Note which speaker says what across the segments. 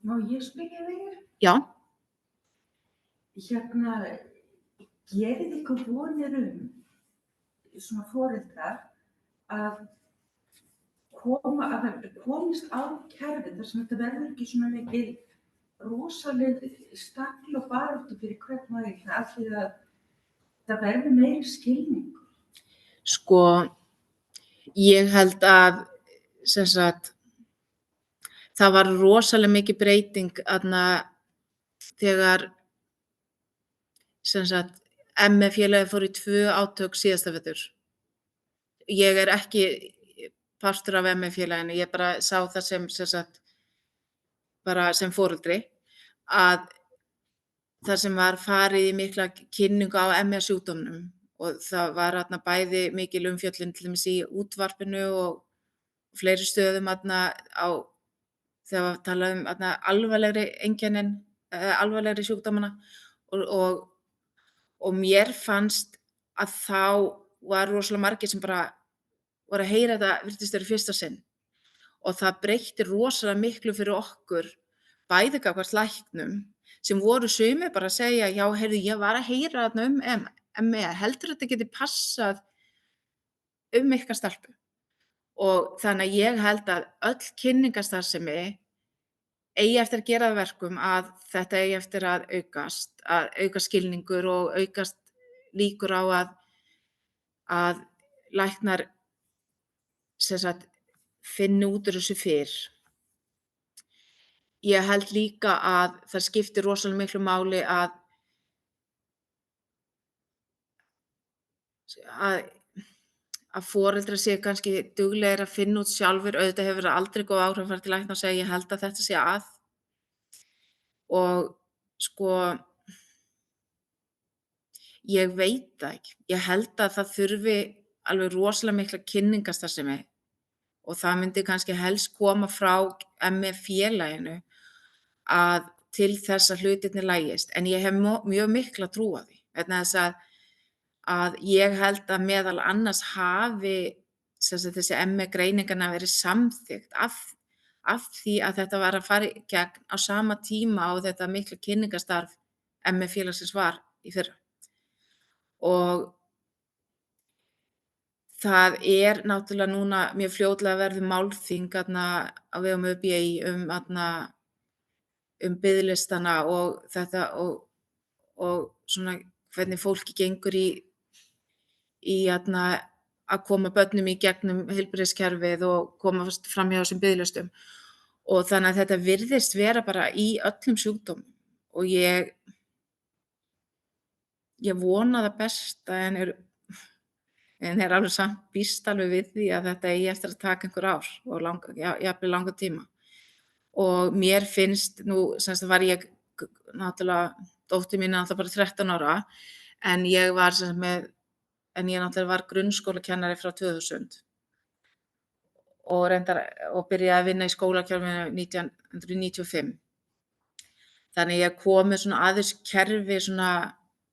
Speaker 1: Má ég spyrja þig?
Speaker 2: Já.
Speaker 1: Hérna, gerið ykkur vonir svona foreldrar, að að það komist á kerfi þar sem þetta verður ekki svona mikil rosaleg stagl og baráttu fyrir hvern og einn, af því að það verður meiri skilningur?
Speaker 2: Sko, ég held að sem sagt, það var rosalega mikil breyting þarna þegar sem sagt ME-félagið fór í 2 átök síðasta vetur. Ég er ekki partur af ME-félaginu, ég bara sá það sem sagt bara sem foreldri, að þar sem var farið í mikla kynningu á ME-sjúkdómnum og það var þarna bæði mikil umfjöllun til dæmis í útvarpinu og fleiri stöðum þarna þegar var talað um þarna alvarlegri einkennin, alvarlegri sjúkdómana og mér fannst að þá var rosalega margir sem bara voru að heyra þetta virtist vera í fyrsta sinn og það breytti rosalega miklu fyrir okkur, bæði gagnvart læknum sem voru sumir bara að segja: "Já, heyrðu, ég var að heyra þarna ME, heldurðu þetta geti passað ykkar stelpu?" Og þannig að ég held að öll kynningarstarfsemi eigi eftir að gera það að verkum að þetta eigi eftir að aukast skilningur og aukast líkur á að læknar sem sagt finni út úr þessu fyrr. Ég held líka að það skiptir rosalega miklu máli að foreldrar séu kannski duglegir að finna út sjálfir. Auðvitað hefur það aldrei góð áhrif að fara til lækna og segja: "Ég held að þetta sé að." Og sko, ég veit það ekki. Ég held að það þurfi alveg rosalega mikla kynningarstarfsemi og það myndi kannski helst koma frá ME-félaginu til þess að hlutirnir lagist. En ég hef mjög mikla trú á því vegna þess að ég held að meðal annars hafi sem sagt þessi ME-greininganna verið samþykkt af því að þetta var að fara í gegn á sama tíma og þetta mikla kynningarstarf ME-félagsins var í fyrra. Og það er náttúrulega núna mjög fljótlega verður málþing þarna á vegum ÖBÍ um biðlistana og þetta og svona hvernig fólki gengur í að koma börnum í gegnum heilbrigðiskerfið og komast framhjá þessum biðlistum. Og þannig að þetta virðist vera bara í öllum sjúkdómum og ég vona það besta en er alveg samt býst alveg við því að þetta eigi eftir að taka einhver ár og jafnvel langan tíma. Og mér finnst nú sem sagt var ég náttúrulega, dóttir mín er náttúrulega bara 13 ára, en ég náttúrulega var grunnskólakennari frá 2000 og byrjaði að vinna í skólakerfinu 1995. Þannig ég kom með svona aðeins kerfi svona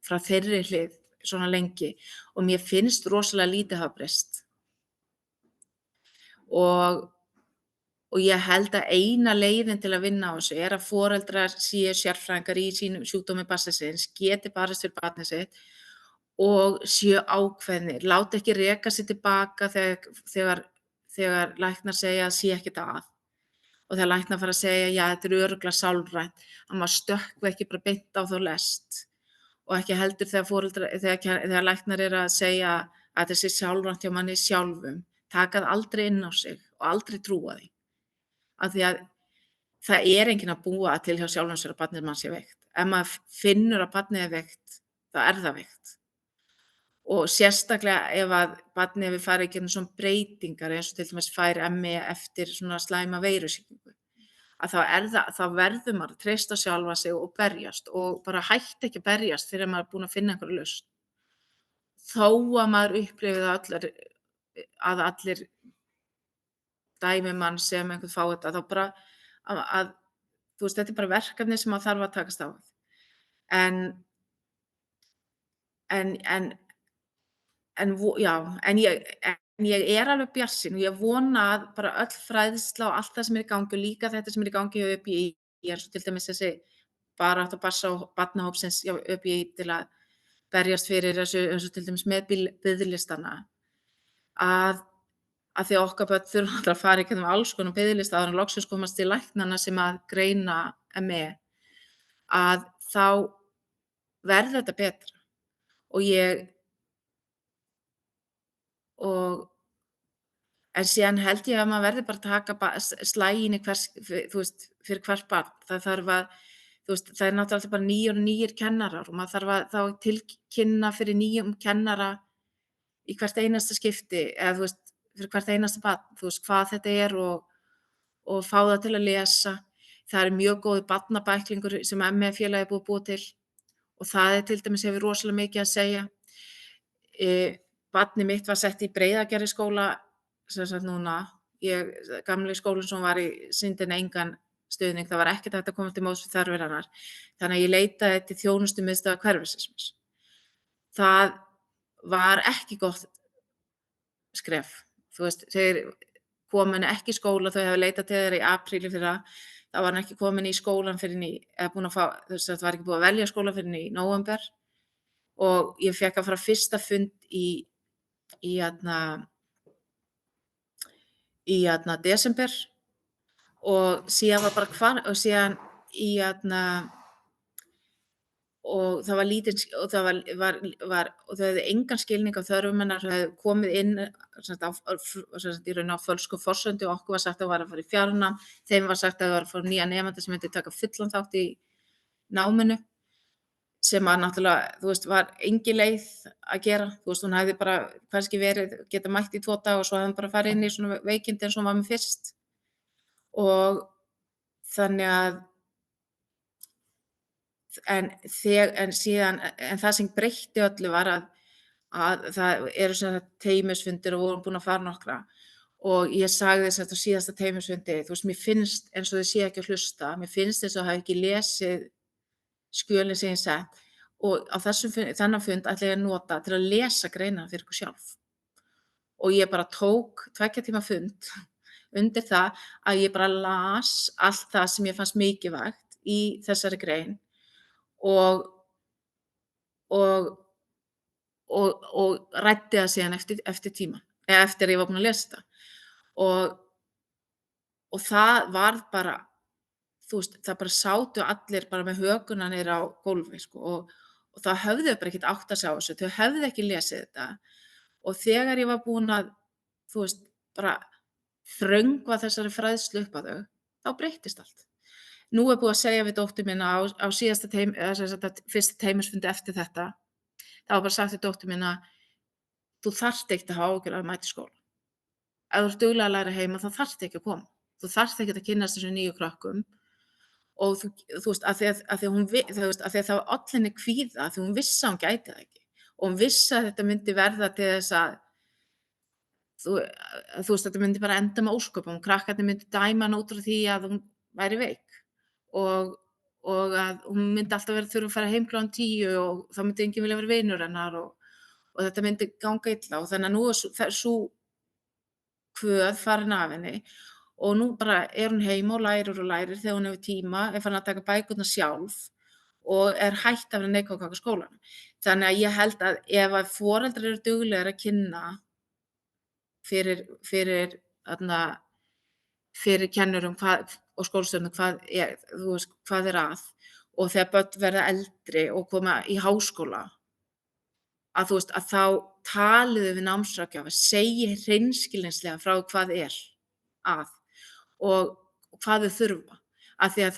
Speaker 2: frá þeirri hlið svona lengi og mér finnst rosalega lítið hafa breyst. Og ég held að eina leiðin til að vinna á þessu að foreldrar séu sérfræðingar í sínum sjúkdómi barnsins síns, geti barist fyrir barnið sitt og séu ákveðnir, láti ekki reka sig tilbaka þegar læknar segja að sé ekkert að. Og þegar læknar fara að segja: "Já, þetta er örugglega sálrænt", að maður stökkvi ekki bara beint á þá lest. Og ekki heldur þegar læknar eru að segja að þetta sé sálrænt hjá manni sjálfum, taka það aldrei inn á sig og aldrei trúa því. Af því að það er enginn að búa til hjá sjálfum sér að barnið manns sé veikt. Ef maður finnur að barnið er veikt, þá er það veikt. Og sérstaklega ef að barnið hefur farið í gegnum svona breytingar eins og til dæmis fær ME eftir svona slæma veirusýkingu, að þá verður maður að treysta á sjálfan sig og berjast og bara hætta ekki að berjast fyrr en maður er búinn að finna einhverja lausn. Þó að maður upplifi það allir dæmi mann sem einhvern fái þetta, þá bara þú veist, þetta er bara verkefni sem maður þarf að takast á við. En ég er alveg bjartsýn og ég vona að bara öll fræðsla og allt það sem er í gangi og líka þetta sem er í gangi hjá ÖBÍ eins og til dæmis þessi barátta barnahópsins hjá ÖBÍ til að berjast fyrir þessu eins og til dæmis með biðlistana, að því að okkar börn þurfa náttúrulega að fara í gegnum alls konar biðlista áður en loksins komast til læknanna sem að greina ME, að þá verður þetta betra. Og en síðan held ég að maður verði bara að taka slaginn í fyrir hvert barn. Það þarf að, það er náttúrulega alltaf bara nýir kennarar og maður þarf að þá tilkynna fyrir nýjum kennara í hvert einasta skipti eða fyrir hvert einasta barn, hvað þetta er og fá það til að lesa. Það er mjög góður barnabæklingur sem ME-félagið er búið að búa til og það er til dæmis hefur rosalega mikið að segja. Barnið mitt var sett í Breiðagerðisskóla sem sagt núna, gamli skólinn sem var í sýndi engan stuðning, það var ekkert hægt að koma til móts við þarfir hennar. Þannig að ég leitaði til þjónustumiðstöðvar hverfisins. Það var ekki gott skref. Þeir komin ekki í skóla, þau hafa leitað til þeirra í apríl í fyrra, það var hann ekki komin í skólann fyrr í, eða búin að fá, það var ekki búið að velja skóla fyrr í nóvember og ég fékk að fara fyrsta fund í desember og síðan var bara og síðan og það var lítið og það var og þau hefðu engan skilning á þörfum hennar, þau hefðu komið inn í raun á fölskum forsendum og okkur var sagt að það var að fara í fjarnám, þeim var sagt að það var að fara nýja nemanda sem myndi taka fullan þátt í náminu sem að náttúrulega, var engin leið að gera, hún hefði bara kannski geta mætt í 2 daga og svo hefði hún bara farið inn í svona veikindi eins og hún var með fyrst og þannig að en það sem breytti öllu var að það eru svona teymisfundir og vorum búin að fara nokkra og ég sagði þess að á síðasta teymisfundi, mér finnst eins og þau sé ekki að hlusta, mér finnst eins og það hafi ekki lesið skjölin sem ég sett og á þennan fund ætla ég að nota til að lesa greinina fyrir ykkur sjálf. Og ég bara tók 2 tíma fund undir það að ég bara las allt það sem ég fannst mikilvægt í þessari grein og ræddi það síðan eftir tíma, eða eftir að ég var búin að lesa það. Og það var bara, það bara sátu allir bara með hökuna niður á gólfi, og það höfðu bara ekkert átt að sjá þessu, þau höfðu ekki lesið þetta. Og þegar ég var búin að, bara þröngva þessari fræðslu upp á þau, þá breyttist allt. Nú er búið að segja við dóttur mína á síðasta fyrsta teymisfundi eftir þetta, þá var bara sagt við dóttur mína, þú þarft ekki að hafa áhyggjur af að mæta í skóla. Ef þú ert dugleg að læra heima, þá þarft ekki að koma. Þú þarft ekki að kynnast þessum nýju krökkum og af því að það var olli henni kvíða, af því hún vissi að hún gæti það ekki og hún vissi að þetta myndi verða til þess að þetta myndi bara enda með ósköpum, krakkarnir myndi dæma hana út frá því að hún væri veik og að hún myndi alltaf þurfa að fara heim klukkan 10 og þá myndi enginn vilja vera vinur hennar og þetta myndi ganga illa og þannig að nú er sú kvöð farin af henni og nú bara er hún heima og lærir þegar hún hefur tíma, er farin að taka bækurnar sjálf og er hætt að vera neikvæð í skólanum. Þannig að ég held að ef að foreldrar eru duglegir að kynna fyrir kennurum og skólastjórnum hvað er að og þegar börn verða eldri og koma í háskóla að þá taliðu við námsráðgjafa, segi hreinskilnislega frá hvað er að og hvað þau þurfa. Af því að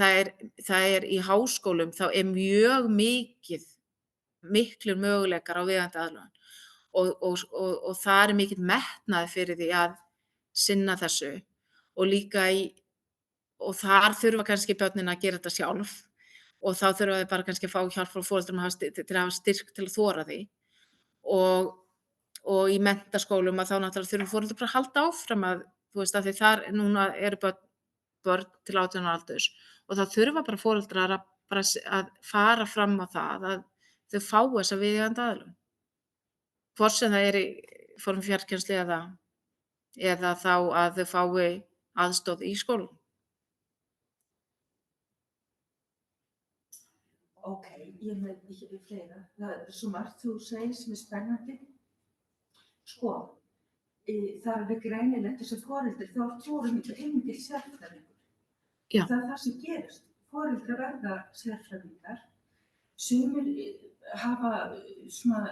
Speaker 2: það er í háskólum þá er mjög miklir möguleikar á viðeigandi aðlögun og það er mikill metnaður fyrir því að sinna þessu og líka og þar þurfa kannski börnin að gera þetta sjálf og þá þurfa þau bara kannski að fá hjálp frá foreldrum til að hafa styrk til að þora því og í menntaskólum að þá náttúrulega þurfa foreldrar bara að halda áfram að af því þar núna eru börn til 18 ára aldurs og þá þurfa bara foreldrar að fara fram á það að þau fá þessa viðeigandi aðlögun. Hvort sem það er í formi fjarkennslu eða þá að þau fái aðstoð í skólanum.
Speaker 1: Ok, ég með fleira. Það er svo margt þú segir sem er spennandi. Sko, það er alveg greinilegt þessi foreldri, þá er fórum engin sérfræðingur.
Speaker 2: Já.
Speaker 1: Það er það sem gerist. Foreldrar verða sérfræðingar. Sumir hafa svona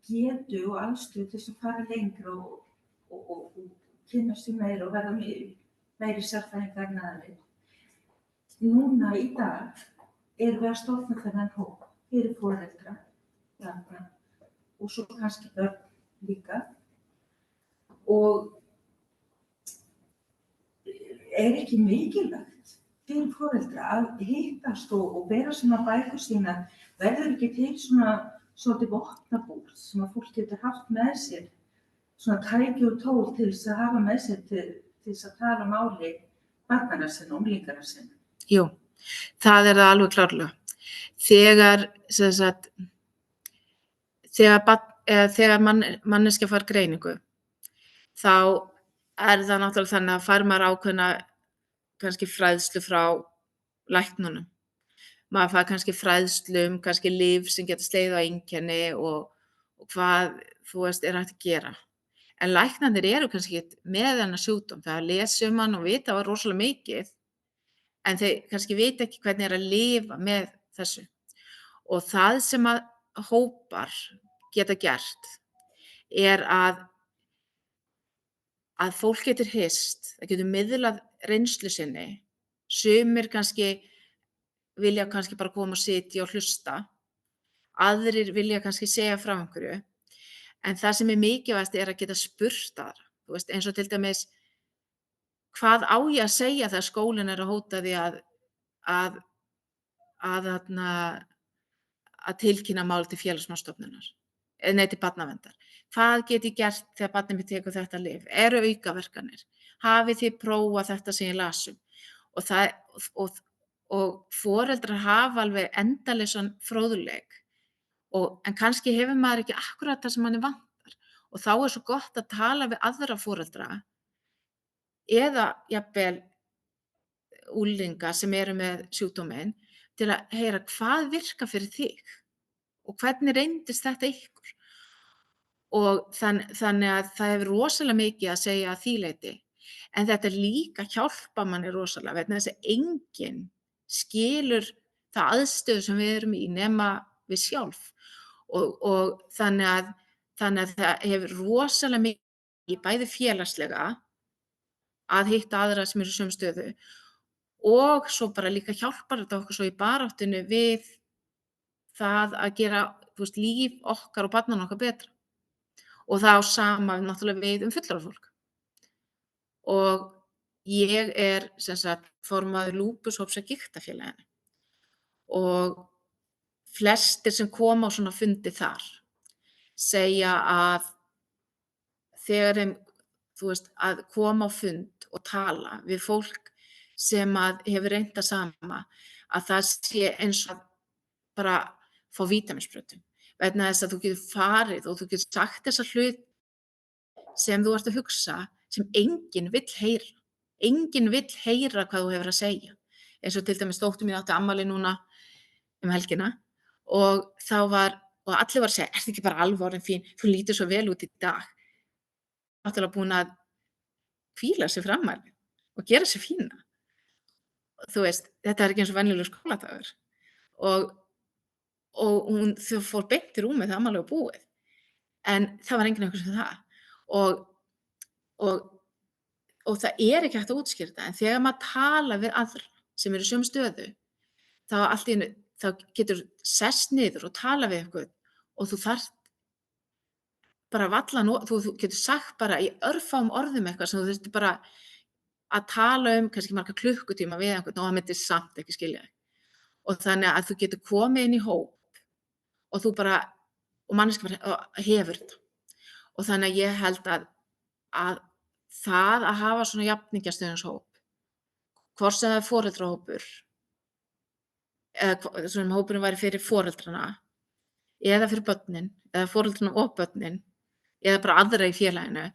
Speaker 1: getu og aðstöðu til þess að fara lengra og kynna sig meira og verða meiri sérfræðingar en aðrir. Núna í dag erum við að stofna þennan hóp fyrir foreldra, barna og svo kannski börn líka. Og er ekki mikilvægt fyrir foreldra að hittast og bera svona bækur sína, verður ekki til svona svolítið vopnabúr sem að fólk getur haft með sér, svona tæki og tól til þess að hafa með sér til þess að tala máli barnanna sinna og unglinganna sinna.
Speaker 2: Jú, það er það alveg klárlega. Þegar, sem sagt, þegar manneskja fær greiningu, þá er það náttúrulega þannig að fær maður ákveðna kannski fræðslu frá læknunum. Maður fær kannski fræðslu kannski lyf sem geta slegið á einkenni og hvað, þú veist, er hægt að gera. En læknarnir eru kannski ekki með þennan sjúkdóm. Það lesa hann og vita rosalega mikið, en þeir kannski vita ekki hvernig er að lifa með þessu. Og það sem að hópar geta gert er að fólk getur hist, það getur miðlað reynslu sinni. Sumir kannski vilja kannski bara koma og sitja og hlusta. Aðrir vilja kannski segja frá einhverju. En það sem er mikilvægast er að geta spurt aðra. Þú veist, eins og til dæmis, hvað á ég að segja þegar skólinn er að hóta því að tilkynna mál til félagsmálastofnunar, nei, til barnaverndar. Hvað get ég gert þegar barnið mitt tekur þetta lyf? Eru aukaverkanir? Hafið þið prófað þetta sem ég las um? Og foreldrar hafa alveg endalausan fróðleik, en kannski hefur maður ekki akkúrat það sem manni vantar. Og þá er svo gott að tala við aðra foreldra eða jafnvel unglinga sem eru með sjúkdóminn til að heyra hvað virkar fyrir þig og hvernig reyndist þetta ykkur. Og þannig að það hefur rosalega mikið að segja að því leyti. En þetta líka hjálpa manni rosalega vegna þess að enginn skilur það aðstöðu sem við erum í nema við sjálf. Og þannig að það hefur rosalega mikið bæði félagslega að hitta aðra sem eru í sömu stöðu og svo bara líka hjálpar þetta okkur svo í baráttunni við það að gera, þú veist, líf okkar og barnanna okkar betra. Og það á sama náttúrulega við fullorðið fólk. Og ég er sem sagt formaður lúpushóps hjá Gigtafélaginu og flestir sem koma á svona fundi þar segja að þegar þeim, þú veist, að koma á fund og tala við fólk sem að hefur reynt það sama, að það sé eins og bara fá vítamínsprautu. Vegna þess að þú getur farið og þú getur sagt þessa hlut sem þú ert að hugsa sem enginn vill heyra. Enginn vill heyra hvað þú hefur að segja. Eins og til dæmis dóttir mín átti afmæli núna helgina og allir var að segja, ertu ekki bara alveg orðin fín, þú lítur svo vel út í dag. Náttúrulega búin að hvíla sig fyrir afmælið og gera sig fína. Þú veist, þetta er ekki eins og venjulegur skóladagur. Og þau fór beint í rúmið þegar afmælið var búið. En það var enginn að hugsa um það. Og það er ekki hægt að útskýra þetta, en þegar maður talar við aðra sem eru í sömu stöðu, þá getur sest niður og tala við einhvern og þú þarft bara þú getur sagt bara í örfáum orðum eitthvað sem þú þurftir bara að tala kannski marga klukkutíma við einhvern og það myndi samt ekki skilja þig. Og þannig að þú getur komið inn í hóp og manneskja bara hefur þetta. Og þannig að ég held að það að hafa svona jafningjastuðningshóp, hvort sem það er foreldrahópur, eða svona hópurinn væri fyrir foreldrana, eða fyrir börnin, eða foreldrana og börnin, eða bara aðra í félaginu,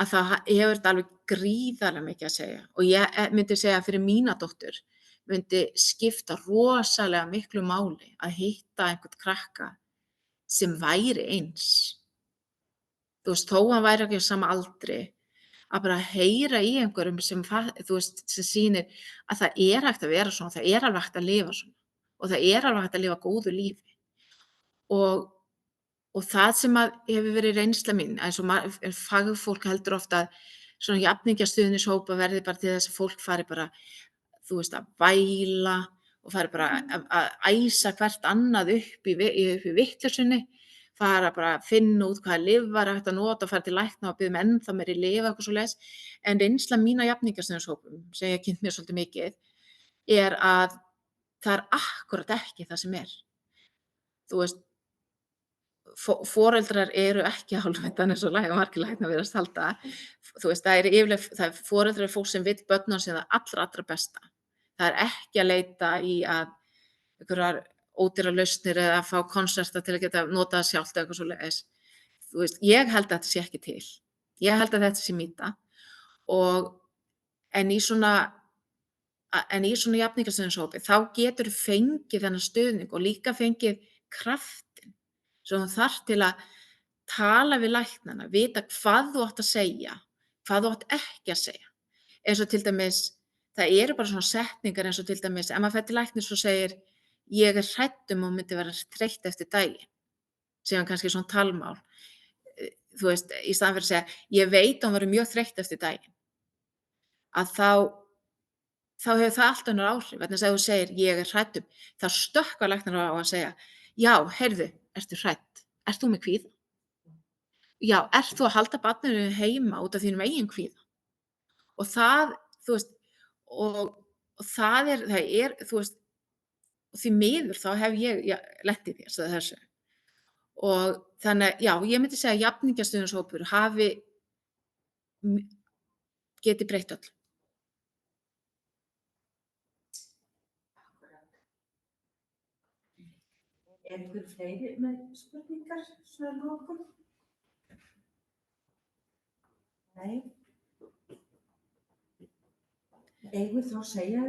Speaker 2: að það hefur þetta alveg gríðarlega mikið að segja. Og ég myndi segja fyrir mína dóttur, myndi skipta rosalega miklu máli að hitta einhvern krakka sem væri eins. Þú veist, þó hann væri ekki á sama aldri, að bara heyra í einhverjum sem sem sýnir að það er hægt að vera svona, það er alveg hægt að lifa svona og það er alveg hægt að lifa góðu lífi. Og Og það sem að hefur verið reynsla mín, eins og fagfólk heldur oft að svona jafningjastuðningshópar verði bara til þess að fólk fari bara, að væla og fari bara að æsa hvert annað upp í vitleysunni, fara bara að finna út hvaða lyf var hægt að nota og fara til lækna og biðja um ennþá meiri lyf og eitthvað svoleiðis. En reynsla mín á jafningjastuðningshópum, sem ég hef kynnt mér svolítið mikið, er að það er akkúrat ekki það sem er. Þú veist, foreldrar eru ekki hálfvitan eins og margir læknar virðast halda. Það er yfirleitt, foreldrar eru fólk sem vill börnunum sínu það allra besta. Það er ekki að leita í að einhverjar ódýrar lausnir eða að fá konserta til að geta notað það sjálft eða eitthvað svoleiðis. Ég held að þetta sé ekki til. Ég held að þetta sé mýta. En í svona jafningjastuðningshópi þá getur fengið þennan stuðning og líka fengið kraftinn sem þú þarft til að tala við læknana, vita hvað þú átt að segja, hvað þú átt ekki að segja. Eins og til dæmis, það eru bara svona setningar eins og til dæmis, ef maður fer til læknis og segir, ég er hrædd um að myndi vera þreytt eftir daginn, sem kannski svona talmál. Í staðinn fyrir að segja, ég veit að hún verður mjög þreytt eftir daginn, að þá hefur það allt önnur áhrif. Vegna þess að ef þú segir, ég er hrædd um, þá stökkva læknar á að segja, já, heyrðu, ertu hrædd? Ert þú með kvíða? Já, ert þú að halda barninu heima út af þínum eigin kvíða? Og það, og það er, og því miður þá hef ég lent í þessu. Og þannig, já, ég myndi segja að jafningjastuðningshópur geti breytt öllu.
Speaker 1: Er einhver fleiri með spurningar svona að lokum? Nei. Eigum við þá að segja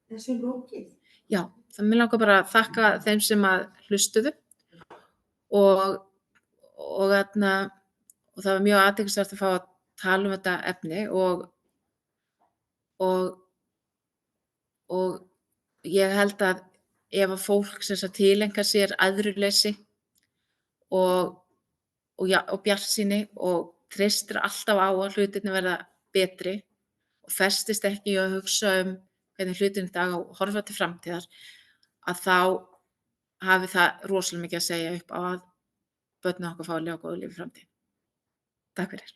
Speaker 1: þessu lokið?
Speaker 2: Já, það mig langar bara að þakka þeim sem að hlustuðu og það var mjög athyglisvert að fá að tala um þetta efni og ég held að ef að fólk tileinkar sér æðruleysi og bjartsýni og treystir alltaf á að hlutirnir verða betri og festist ekki í að hugsa hvernig hlutirnir í dag og horfa til framtíðar, að þá hafi það rosalega mikið að segja upp á að börnin okkar fái að lifa góðu lífi í framtíðinni. Takk fyrir.